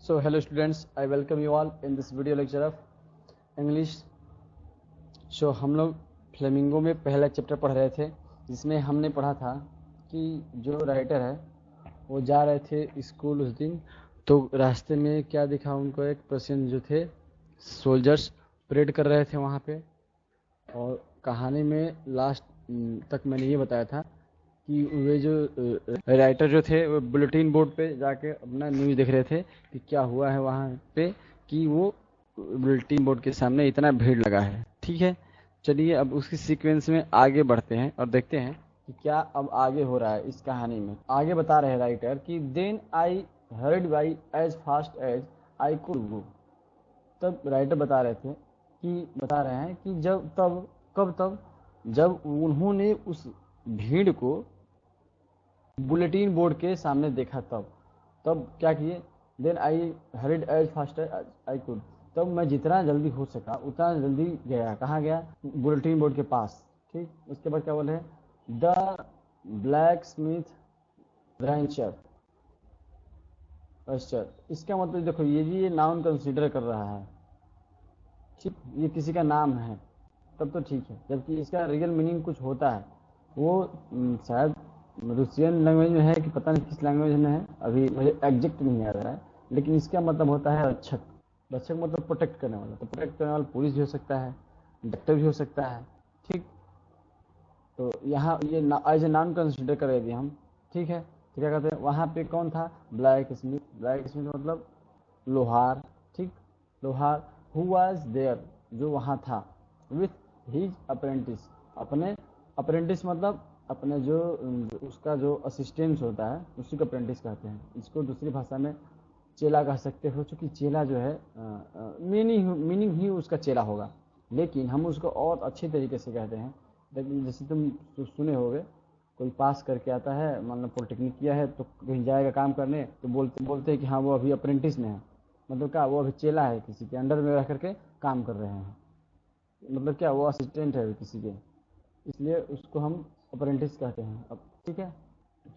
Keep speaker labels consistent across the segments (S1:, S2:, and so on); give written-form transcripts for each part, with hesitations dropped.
S1: So hello students, I welcome you all in this video lecture of English. So हम लोग flamingo में पहला chapter पढ़ रहे थे, जिसमें हमने पढ़ा था कि जो राइटर है वो जा रहे थे स्कूल उस दिन, तो रास्ते में क्या दिखा उनको, एक पर्सन जो थे सोल्जर्स परेड कर रहे थे वहाँ पे। और कहानी में लास्ट तक मैंने ये बताया था कि वे जो राइटर जो थे वो बुलेटिन बोर्ड पे जाके अपना न्यूज़ देख रहे थे कि क्या हुआ है वहाँ पे, कि वो बुलेटिन बोर्ड के सामने इतना भीड़ लगा है। ठीक है, चलिए अब उसकी सीक्वेंस में आगे बढ़ते हैं और देखते हैं कि क्या अब आगे हो रहा है इस कहानी में। आगे बता रहे हैं राइटर कि then I hurried by as fast as I could go. तब राइटर बता रहे हैं कि कब जब उन्होंने उस भीड़ को बुलेटिन बोर्ड के सामने देखा, तब क्या किए, then I hurried as fast as I could. तब मैं जितना जल्दी हो सका उतना जल्दी गया। कहाँ गया? बुलेटिन बोर्ड के पास। ठीक, उसके बाद क्या बोले, द ब्लैक स्मिथ ब्रांचर। इसका मतलब देखो, ये नाउन कंसीडर कर रहा है। ठीक, ये किसी का नाम है तब तो ठीक है, जबकि इसका रियल मीनिंग कुछ होता है। वो शायद रूसियन लैंग्वेज में है कि पता नहीं किस लैंग्वेज में है, अभी मुझे एग्जैक्ट नहीं याद आ रहा है, लेकिन इसका मतलब होता है रक्षक। रक्षक मतलब प्रोटेक्ट करने वाला, तो प्रोटेक्ट करने वाला पुलिस भी हो सकता है, डॉक्टर भी हो सकता है। ठीक, तो यहाँ ये एज ए नॉन कंसिडर कर रहे थे हम। ठीक है, तो क्या कहते हैं, वहाँ पे कौन था? Black Smith. ब्लैक स्मिथ मतलब लोहार। ठीक, लोहार। हु वाज देयर, जो वहाँ था, विथ हिज अप्रेंटिस। अपने अप्रेंटिस मतलब अपने जो उसका जो असिस्टेंट होता है उसी को अप्रेंटिस कहते हैं। इसको दूसरी भाषा में चेला कह सकते हो, चूँकि चेला जो है मीनिंग ही उसका चेला होगा, लेकिन हम उसको और अच्छे तरीके से कहते हैं। लेकिन जैसे तुम सुने होगे, कोई पास करके आता है, मान लो पॉलिटेक्निक किया है, तो कहीं जाएगा काम करने, तो बोलते हैं कि हाँ वो अभी अप्रेंटिस में है। मतलब क्या, वो अभी चेला है, किसी के अंडर में रह करके काम कर रहे हैं। मतलब क्या, वो असिस्टेंट है किसी के, इसलिए उसको हम अप्रेंटिस कहते हैं। अब ठीक है,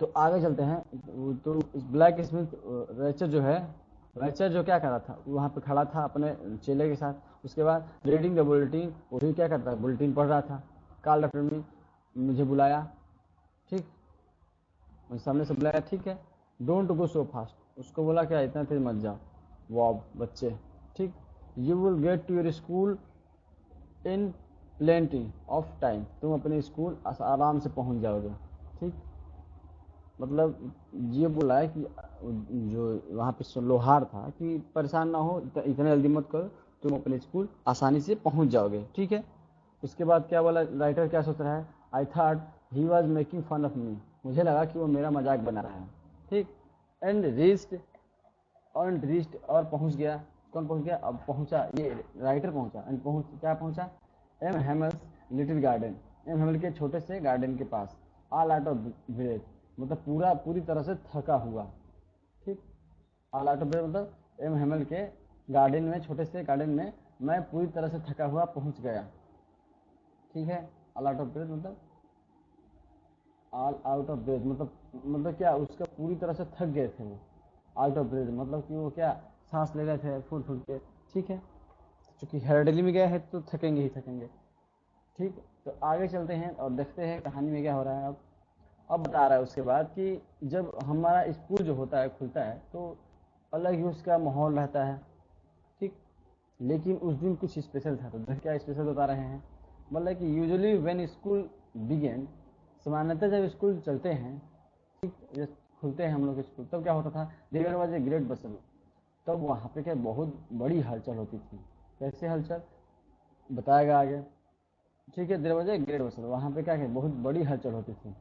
S1: तो आगे चलते हैं। तो ब्लैक स्मिथ रैचर जो क्या कर रहा था, वहाँ पे खड़ा था अपने चेले के साथ। उसके बाद रीडिंग द बुलेटिन, वो भी क्या करता है, बुलेटिन पढ़ रहा था। कॉल आफ्टर मी, मुझे बुलाया। ठीक, मुझे सामने से बुलाया। ठीक है, डोंट गो सो फास्ट, उसको बोला क्या, इतना तेज मत जाओ वो बच्चे। ठीक, you will get to your school in plenty of time, तुम अपने स्कूल आराम से पहुंच जाओगे। ठीक, मतलब ये बोला है कि जो वहाँ पे लोहार था कि परेशान ना हो, इतना जल्दी मत करो, तुम अपने स्कूल आसानी से पहुंच जाओगे। ठीक है, उसके बाद क्या बोला राइटर, क्या सोच रहा है, I thought he was making fun of me, मुझे लगा कि वो मेरा मजाक बना रहा है। ठीक, एंड रीच्ड और पहुंच गया। कौन पहुंच गया? अब पहुंचा, ये राइटर पहुंचा। एंड क्या पहुंचा? M हेमल्स little garden, M Hemal के छोटे से गार्डन के पास। ऑल आउट ऑफ ब्रेथ मतलब पूरी तरह से थका हुआ। ठीक, ऑल आउट ऑफ ब्रेथ मतलब एम हेमल के गार्डन में, छोटे से गार्डन में मैं पूरी तरह से थका हुआ पहुंच गया। ठीक है, ऑल आउट ऑफ ब्रेथ मतलब ऑल आउट ऑफ ब्रेथ मतलब क्या, उसका पूरी तरह से थक गए थे वो। आउट ऑफ ब्रेथ मतलब कि वो क्या, सांस ले रहे थे फूल फूल के। ठीक है, चूंकि हर्डली में गए हैं तो थकेंगे ही थकेंगे। ठीक, तो आगे चलते हैं और देखते हैं कहानी में क्या हो रहा है। अब बता रहा है उसके बाद कि जब हमारा स्कूल जो होता है खुलता है, तो अलग ही उसका माहौल रहता है। ठीक, लेकिन उस दिन कुछ स्पेशल था। तो क्या स्पेशल बता रहे हैं, मतलब कि यूजुअली व्हेन स्कूल बिगेन, सामान्यतः जब स्कूल चलते हैं, ठीक, जब खुलते हैं हम लोग स्कूल, तब क्या होता था, देयर वाज ए ग्रेट बसल। तब वहाँ पे क्या बहुत बड़ी हलचल होती थी। कैसे हलचल बताएगा आगे। ठीक है, देयर वाज ए ग्रेट बसल, वहाँ पे क्या बहुत बड़ी हलचल होती थी।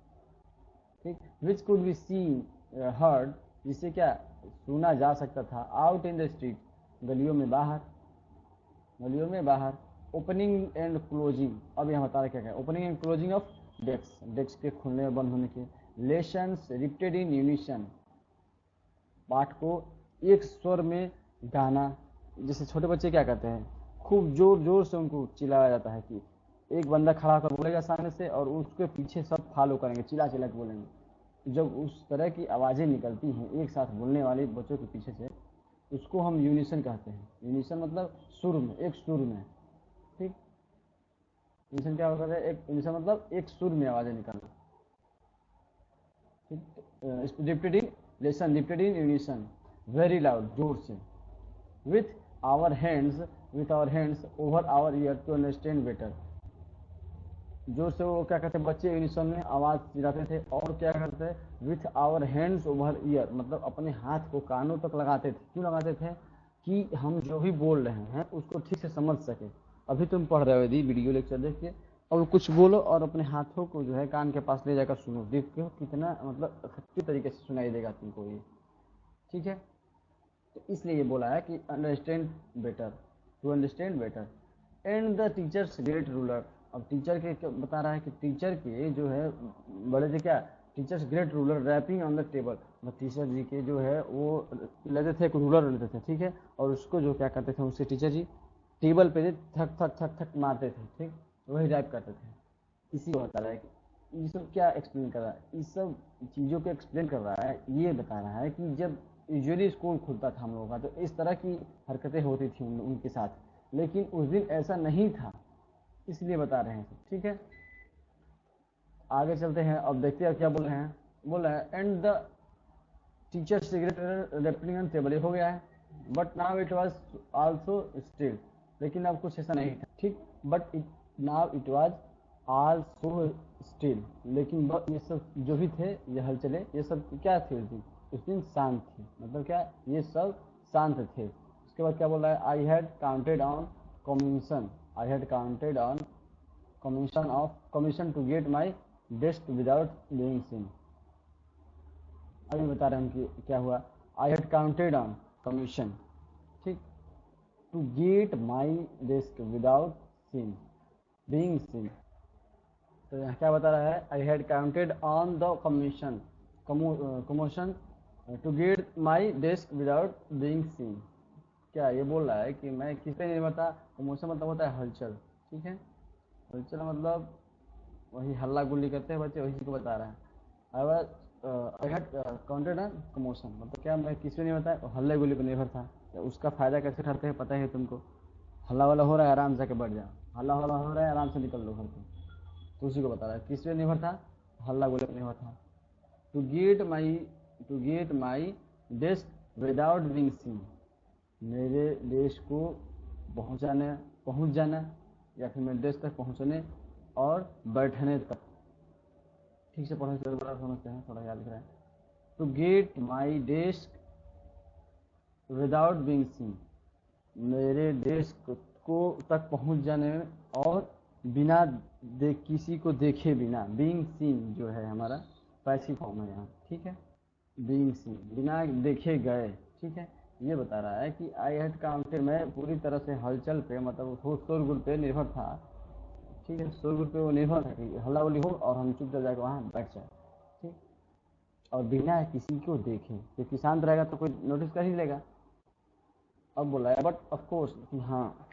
S1: ठीक, which could be seen heard, जिसे क्या सुना जा सकता था, आउट इन द स्ट्रीट, गलियों में बाहर। ओपनिंग एंड क्लोजिंग, अब यहाँ बता रहे क्या, opening and closing of desk के खुलने और बंद होने के। लेसन्स रिपीटेड इन यूनिशन, पाठ को एक स्वर में गाना। जैसे छोटे बच्चे क्या करते हैं, खूब जोर जोर से उनको चिल्लाया जाता है कि एक बंदा खड़ा होकर बोलेगा सामने से, और उसके पीछे सब फॉलो करेंगे, चिल्ला चिल्ला के बोलेंगे। जब उस तरह की आवाज़ें निकलती हैं एक साथ बोलने वाले बच्चों के पीछे से, उसको हम यूनिसन कहते हैं। यूनिसन मतलब सुर में, एक सुर में। ठीक, यूनिसन क्या होता है, एक यूनिसन मतलब एक सुर में आवाजें निकलना। ठीक, repeating lesson, repeating unison, very loud, जोर से, with our hands, with our hands over our ear to understand better. जोर से वो क्या कहते हैं, बच्चे यूनिसन में आवाज चिल्लाते थे। और क्या करते थे, with our hands over ear, मतलब अपने हाथ को कानों तक लगाते थे। क्यों लगाते थे, कि हम जो भी बोल रहे हैं उसको ठीक से समझ सके। अभी तुम पढ़ रहे हो यदि वीडियो लेक्चर देख के, और कुछ बोलो और अपने हाथों को जो है कान के पास ले जाकर सुनो, देखते हो कितना मतलब अच्छी तरीके से सुनाई देगा तुमको ये। ठीक है, तो इसलिए ये बोला है कि understand better, to understand better. And the teacher's great ruler. अब टीचर के बता रहा है कि टीचर के जो है बड़े थे क्या, teachers great ruler rapping on the table. Teacher ji के जो है वो लेते थे, एक रूलर लेते थे, ठीक है, और उसको जो क्या करते थे, उससे टीचर जी टेबल पे थक थक थक थक मारते थे। ठीक, वही रैप करते थे। इसी को बता रहा है कि ये सब क्या एक्सप्लेन कर रहा है, इस सब चीज़ों को एक्सप्लेन कर रहा है। ये बता रहा है कि जब यूजुअली स्कूल खुलता था हम लोगों का, तो इस तरह की हरकतें होती थी उनके साथ, लेकिन उस दिन ऐसा नहीं था, इसलिए बता रहे हैं। ठीक है, आगे चलते हैं। अब देखते हैं क्या बोल रहे हैं। बोल रहे हैं and the teacher cigarette rapping table हो गया है, but now it was also still. लेकिन अब कुछ ऐसा नहीं था। ठीक, but it now it was also still. लेकिन ये सब जो भी थे, ये हलचलें, ये सब क्या थी उस दिन शांत थी। मतलब क्या, ये सब शांत थे। उसके बाद क्या बोल रहा है, I had counted on commission, I had counted on commission to get my desk without being seen. अभी बता रहे हैं कि क्या हुआ, I had counted on commission, ठीक, to get my desk without seen, being seen. तो यहाँ क्या बता रहा है, I had counted on the commission, commotion to get my desk without being seen. क्या ये बोल रहा है कि मैं किस पे निर्भर था। कमोशन मतलब होता है हलचल। ठीक है, हलचल मतलब वही हल्ला गुल्ली करते हैं बच्चे, वही को बता रहा है। I had counted on commotion मतलब क्या, मैं किस पे नहीं बताया, हल्ले गुल्ली पर निर्भर था। तो उसका फायदा कैसे उठाते हैं पता है तुमको, हल्ला वाला हो रहा है आराम से के बैठ जाओ, हल्ला वाला हो रहा है आराम से निकल लो घर पे। तो उसी को बता रहा है किस पे निर्भर था, हल्ला गुल्ले पर निर्भर था। To get my, to get my desk without being seen, मेरे देश को पहुंच जाना, या फिर मेरे देश तक पहुंचने और बैठने तक। ठीक से पढ़ने से बड़ा समझते हैं, थोड़ा याद करें। To get my desk without being seen, मेरे देश को तक पहुंच जाने में और बिना किसी को देखे बिना। बीइंग सीन जो है हमारा पैसिव फॉर्म है यहाँ। ठीक है, बीइंग सीन बिना देखे गए। ठीक है, ये बता रहा है कि आई हैड काउंटेड, मैं पूरी तरह से हलचल पे मतलब शोरगुल पे निर्भर था। ठीक है, शोरगुल पे वो निर्भर था कि हल्ला उल्ली हो और हम चुपचाप जाकर वहाँ बैठ जाए। ठीक, और बिना किसी को देखे, क्योंकि शांत रहेगा तो कोई नोटिस कर ही लेगा। अब बोला है बट ऑफ कोर्स, हाँ,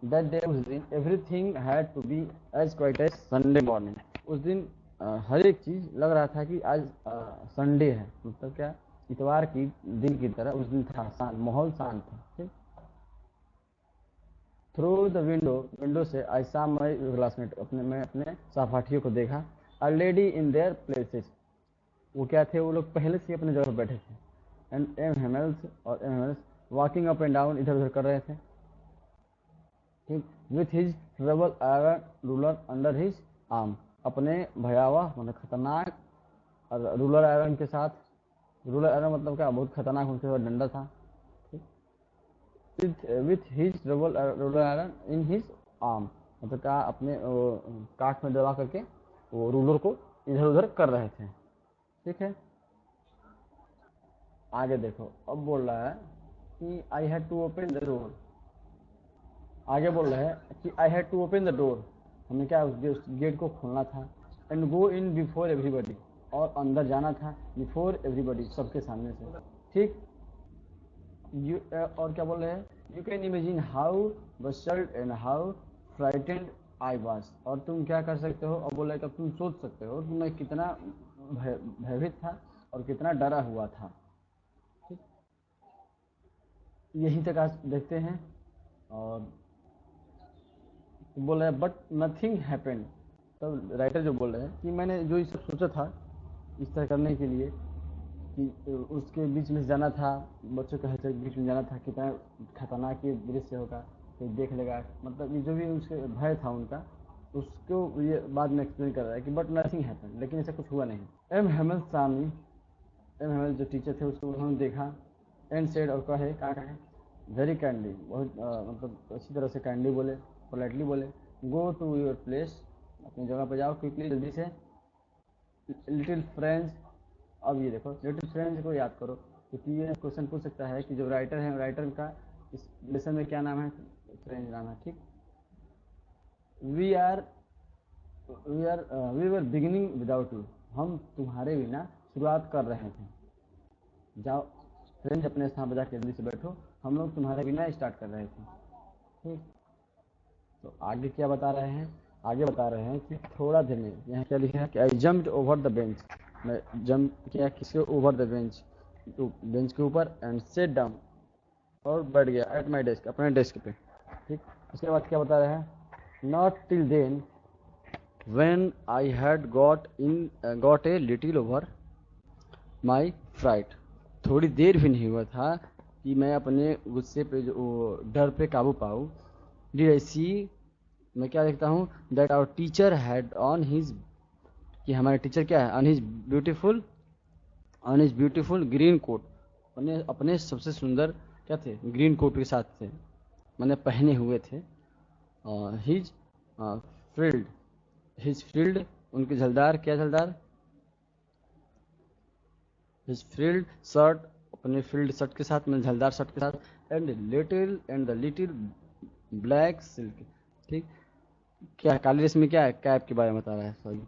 S1: दैट डे उस दिन everything had to be as quiet as Sunday morning. उस दिन हर एक चीज लग रहा था कि आज संडे है, मतलब क्या, इतवार की दिन की तरह उस दिन था, शांत, माहौल शांत था। ठीक, थ्रू द विंडो, विंडो से आई सॉ माय क्लासमेट, मैं अपने सहपाठियों को देखा। ऑलरेडी इन देयर प्लेसेस, वो क्या थे, वो लोग पहले से अपने जगह पर बैठे थे। एंड एम हेमल्स, और M Hamel's walking up and down, इधर उधर कर रहे थे। ठीक, with his terrible iron ruler under his arm, अपने भयावह मतलब खतरनाक रूलर आयरन के साथ। रूलर आयरन मतलब क्या, बहुत खतरनाक उनके पास डंडा था। With his terrible ruler iron in his arm, मतलब क्या, अपने काट में दबा करके वो रूलर को इधर उधर कर रहे थे। ठीक है, आगे देखो। अब बोल रहा है कि I had to open the door, आगे बोल रहा है कि I had to open the door, हमें क्या उस गेट को खोलना था। And go in before everybody, और अंदर जाना था बिफोर एवरीबडी, सबके सामने से। ठीक, और क्या बोल रहे हैं, you can imagine how bustard and how frightened I was, और तुम क्या कर सकते हो, और बोल रहे तुम सोच सकते हो कि मैं कितना भयभीत था और कितना डरा हुआ था। यहीं तक आज देखते हैं। और बोल रहा है बट नथिंग हैपेंड। तब राइटर जो बोल रहे हैं कि मैंने जो ये सब सोचा था इस तरह करने के लिए कि उसके बीच में जाना था, बच्चों के हलचल के बीच में जाना था, कितना खतरनाक ये दृश्य होगा, कोई देख लेगा, मतलब ये जो भी उसके भय था उनका, उसको ये बाद में एक्सप्लेन कर रहा है कि बट नथिंग हैपेंड, लेकिन ऐसा कुछ हुआ नहीं। एम हेमल सामी, एम हेमल जो टीचर थे उसको उन्होंने देखा, एंड सेड, और कहे कहा कहे वेरी काइंडली, बहुत मतलब अच्छी तरह से काइंडली बोले, पोलाइटली बोले, गो टू योर प्लेस, अपनी जगह पर जाओ क्विकली, जल्दी से। लिटिल फ्रेंड्स, अब ये देखो लिटिल फ्रेंड्स को याद करो, क्योंकि ये क्वेश्चन पूछ सकता है कि जो राइटर है, राइटर का इस लेसन में क्या नाम है, फ्रेंड्स नाम है, ठीक। We are we were beginning without you, हम तुम्हारे बिना शुरुआत कर रहे थे। जाओ फ्रेंड्स अपने स्थान पर जाकर जल्दी से बैठो, हम लोग तुम्हारे बिना स्टार्ट कर रहे थे, ठीक। तो आगे क्या बता रहे हैं, आगे बता रहे हैं कि थोड़ा देर में, यहाँ क्या लिखा है कि I jumped over the bench, मैं जंप किया किसके ओवर द बेंच, तो बेंच के ऊपर, एंड सेट डाउन, और बैठ गया एट माई डेस्क, अपने डेस्क पे, ठीक। उसके बाद क्या बता रहे हैं, not till then when I had got a little over my fright, थोड़ी देर भी नहीं हुआ था कि मैं अपने गुस्से पे, जो डर पे काबू पाऊँ। डिड आई सी, मैं क्या देखता हूँ, that our teacher had on his, कि हमारे टीचर क्या है, on his beautiful green coat, अपने अपने सबसे सुंदर क्या थे, ग्रीन कोट के साथ थे, मैंने पहने हुए थे। हिज फ्रिल्ड, हिज फ्रिल्ड, उनके झलदार, क्या झलदार, हिज फ्रिल्ड शर्ट, अपने फ्रिल्ड शर्ट के साथ, मैंने झलदार शर्ट के साथ, and the little black silk, ठीक। क्या काली ड्रेस में क्या है, कैप के बारे में बता रहा है, सॉरी,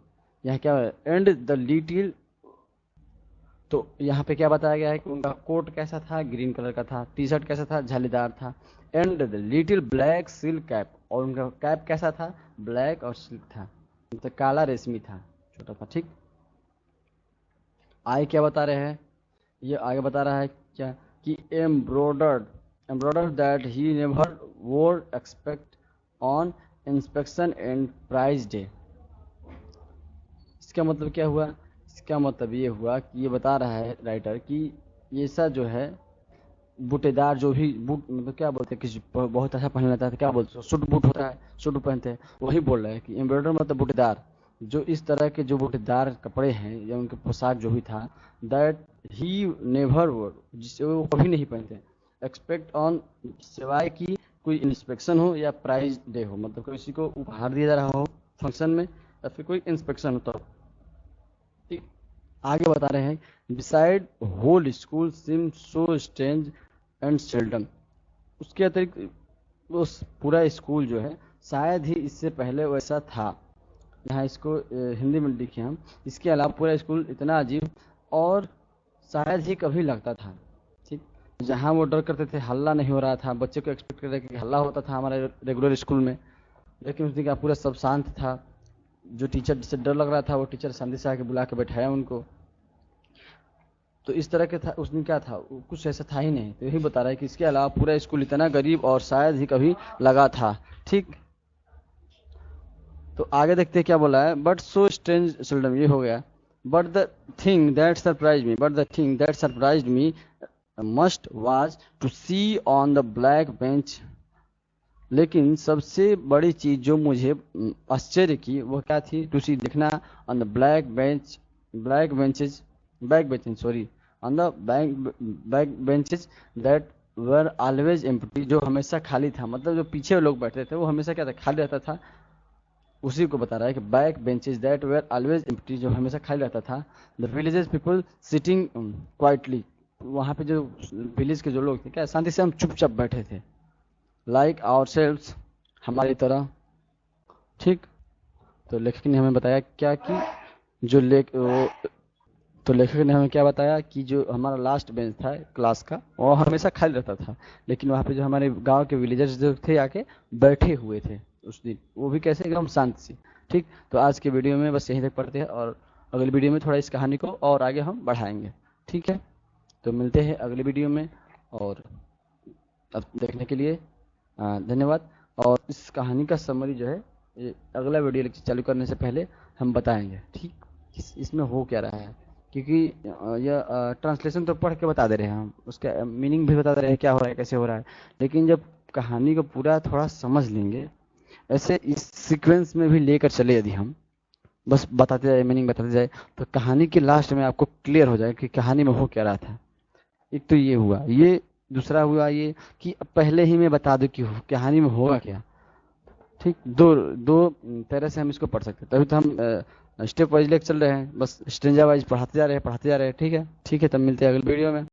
S1: यहाँ क्या है, एंड द लिटिल, तो यहाँ पे क्या बताया गया है कि उनका कोट कैसा था, ग्रीन कलर का था, टी शर्ट कैसा था, झालीदार था, and the little black silk cap, और उनका कैप कैसा था, ब्लैक और सिल्क था, तो काला रेशमी था, छोटा था, ठीक। आगे क्या बता रहे हैं, ये आगे बता रहा है क्या, कि embroidered that he never wore expect on inspection and prize day. इसका मतलब क्या हुआ, इसका मतलब ये हुआ कि ये बता रहा है राइटर कि ये सब जो है बूटेदार, जो भी बूट, मतलब क्या बोलते हैं, किसी बहुत अच्छा पहन लेता है तो क्या बोलते हैं, सूट बूट होता है, सूट पहनते हैं, वही बोल रहा है कि एम्ब्रॉयडर मतलब बूटेदार, जो इस तरह के जो बूटेदार कपड़े हैं या उनके पोशाक जो भी था, दैट ही नेवर वोर, जिसे वो कभी नहीं पहनते, एक्सपेक्ट ऑन, सिवाय कि कोई इंस्पेक्शन हो या प्राइज डे हो, मतलब किसी को उपहार दिया जा रहा हो फंक्शन में, या फिर कोई इंस्पेक्शन हो, तो ठीक। आगे बता रहे हैं beside whole school seem so strange and seldom, उसके अतिरिक्त उस पूरा स्कूल जो है शायद ही इससे पहले वैसा था, यहाँ इसको हिंदी में लिखे हम, इसके अलावा पूरा स्कूल इतना अजीब और शायद ही कभी लगता था, ठीक। जहाँ वो डर करते थे हल्ला नहीं हो रहा था, बच्चे को एक्सपेक्ट कर रहे कि हल्ला होता था हमारे रेगुलर स्कूल में, लेकिन उस दिन का पूरा सब शांत था, जो टीचर जिससे डर लग रहा था वो टीचर शांति से आके बुला के बैठाया उनको, तो इस तरह के था उस दिन, क्या था, कुछ ऐसा था ही नहीं, तो यही बता रहा है कि इसके अलावा पूरा स्कूल इतना गरीब और शायद ही कभी लगा था, ठीक। तो आगे देखते हैं क्या बोला है, बट सो स्ट्रेंज सेल्डम, ये हो गया, but the thing that surprised me most was to see on the black bench, लेकिन सबसे बड़ी चीज जो मुझे आश्चर्य की वो क्या थी, टू सी, देखना, on the black benches back benches sorry on the back benches that were always empty, जो हमेशा खाली था, मतलब जो पीछे लोग बैठते थे वो हमेशा क्या था, खाली रहता था, उसी को बता रहा है कि back benches that were always empty, जो हमेशा खाली रहता था, the villages people sitting quietly, वहाँ पे जो विलेज के जो लोग थे क्या शांति से हम चुपचाप बैठे थे, लाइक आवर सेल्व्स, हमारी तरह, ठीक। तो लेखक ने हमें बताया क्या कि जो तो लेखक ने हमें क्या बताया कि जो हमारा लास्ट बेंच था क्लास का वो हमेशा खाली रहता था, लेकिन वहाँ पे जो हमारे गांव के विलेजर्स जो थे आके बैठे हुए थे उस दिन, वो भी कैसे, एकदम शांत से, ठीक। तो आज के वीडियो में बस यहीं तक पढ़ते हैं, और अगली वीडियो में थोड़ा इस कहानी को और आगे हम बढ़ाएंगे, ठीक है। तो मिलते हैं अगली वीडियो में, और
S2: अब देखने के लिए धन्यवाद। और इस कहानी का समरी जो है ये अगला वीडियो लेक्चर चालू करने से पहले हम बताएंगे, ठीक, इसमें हो क्या रहा है। क्योंकि यह ट्रांसलेशन तो पढ़ के बता दे रहे हैं हम, उसका मीनिंग भी बता दे रहे हैं क्या हो रहा है कैसे हो रहा है, लेकिन जब कहानी को पूरा थोड़ा समझ लेंगे, ऐसे इस सीक्वेंस में भी लेकर चले यदि हम बस बताते जाए, मीनिंग बताते जाए, तो कहानी के लास्ट में आपको क्लियर हो जाए कि कहानी में हो क्या रहा था। एक तो ये हुआ, ये दूसरा हुआ ये कि पहले ही मैं बता दूं कि कहानी में होगा क्या। ठीक, दो दो तरह से हम इसको पढ़ सकते हैं, तभी तो हम स्टेप वाइज लेकर चल रहे हैं, बस स्ट्रेंजा वाइज पढ़ाते जा रहे हैं, ठीक है, ठीक है, तब मिलते हैं अगले वीडियो में।